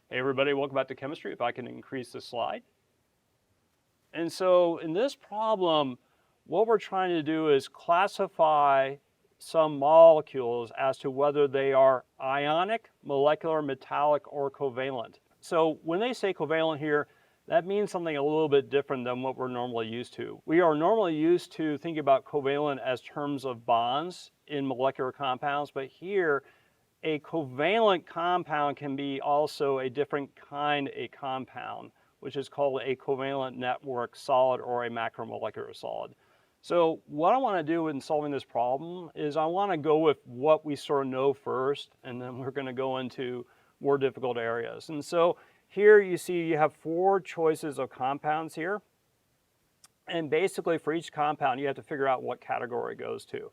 Hey everybody, welcome back to chemistry. If I can increase the slide. And so in this problem, what we're trying to do is classify some molecules as to whether they are ionic, molecular, metallic, or covalent. So when they say covalent here, that means something a little bit different than what we're normally used to. We are normally used to thinking about covalent as terms of bonds in molecular compounds, but here a covalent compound can be also a different kind of compound, which is called a covalent network solid or a macromolecular solid. So what I want to do in solving this problem is I want to go with what we sort of know first, and then we're going to go into more difficult areas. And so here you see you have 4 choices of compounds here. And basically for each compound, you have to figure out what category it goes to.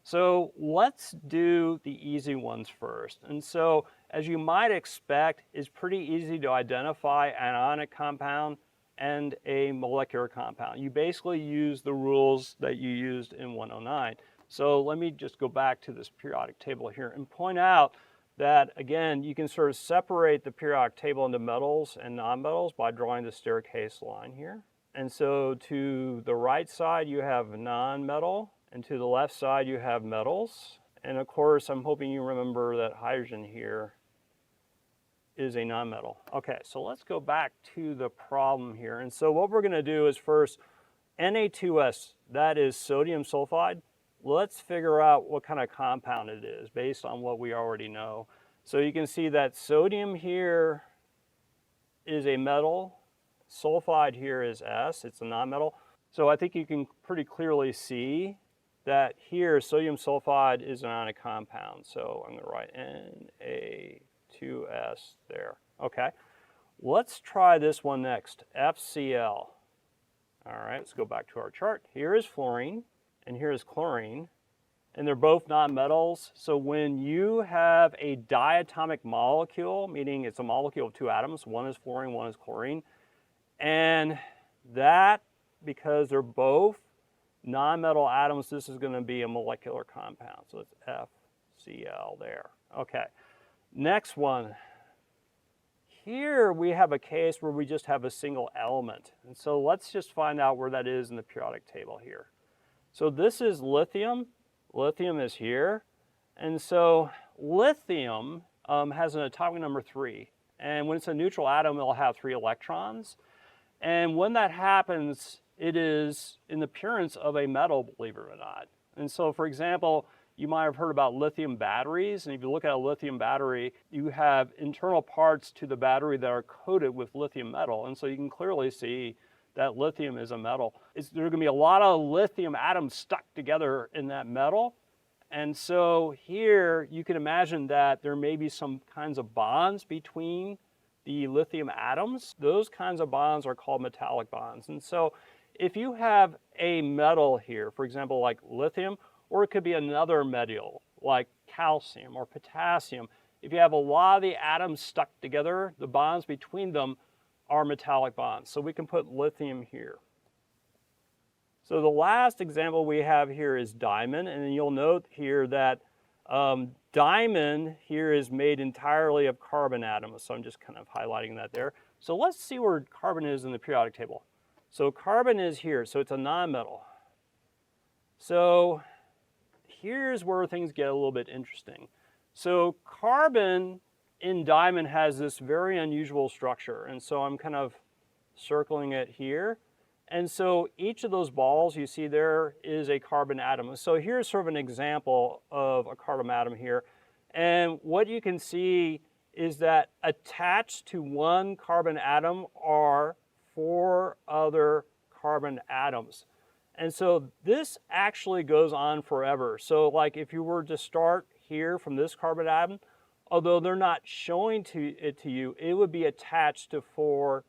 So let's do the easy ones first. And so as you might expect, it's pretty easy to identify an ionic compound and a molecular compound. You basically use the rules that you used in 109. So let me just go back to this periodic table here and point out that, again, you can sort of separate the periodic table into metals and nonmetals by drawing the staircase line here. And so to the right side, you have nonmetal. And to the left side, you have metals. And of course, I'm hoping you remember that hydrogen here is a nonmetal. Okay, so let's go back to the problem here. And so what we're going to do is first, Na2S, that is sodium sulfide. Let's figure out what kind of compound it is based on what we already know. So you can see that sodium here is a metal. Sulfide here is S, it's a nonmetal. So I think you can pretty clearly see that here sodium sulfide is an ionic compound. So I'm going to write Na2S there. Okay, let's try this one next, FCl. All right, let's go back to our chart. Here is fluorine and here is chlorine, and they're both nonmetals. So when you have a diatomic molecule, meaning it's a molecule of 2 atoms, one is fluorine, one is chlorine, and that, because they're both nonmetal atoms, this is going to be a molecular compound. So it's FCl there. Okay, next one. Here we have a case where we just have a single element. And so let's just find out where that is in the periodic table here. So this is lithium. Lithium is here. And so lithium has an atomic number 3. And when it's a neutral atom, it'll have 3 electrons. And when that happens, it is in the appearance of a metal, believe it or not. And so, for example, you might have heard about lithium batteries. And if you look at a lithium battery, you have internal parts to the battery that are coated with lithium metal. And so you can clearly see that lithium is a metal. There are going to be a lot of lithium atoms stuck together in that metal. And so here you can imagine that there may be some kinds of bonds between the lithium atoms. Those kinds of bonds are called metallic bonds. And so if you have a metal here, for example, like lithium, or it could be another metal like calcium or potassium, if you have a lot of the atoms stuck together, the bonds between them are metallic bonds. So we can put lithium here. So the last example we have here is diamond, and you'll note here that diamond here is made entirely of carbon atoms, so I'm just kind of highlighting that there. So let's see where carbon is in the periodic table. So carbon is here, so it's a nonmetal. So here's where things get a little bit interesting. So carbon in diamond has this very unusual structure, and so I'm kind of circling it here. And so each of those balls you see there is a carbon atom. So here's sort of an example of a carbon atom here. And what you can see is that attached to one carbon atom are 4 other carbon atoms. And so this actually goes on forever. So like if you were to start here from this carbon atom, although they're not showing it to you, it would be attached to 4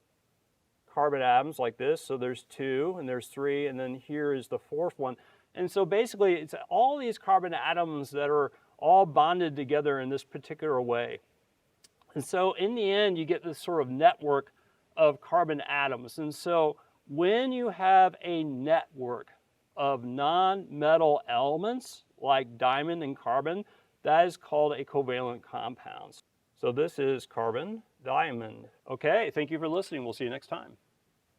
carbon atoms like this. So there's 2 and there's 3, and then here is the 4th one. And so basically it's all these carbon atoms that are all bonded together in this particular way. And so in the end, you get this sort of network of carbon atoms. And so when you have a network of non-metal elements like diamond and carbon, that is called a covalent compound. So this is carbon, diamond. Okay, thank you for listening. We'll see you next time.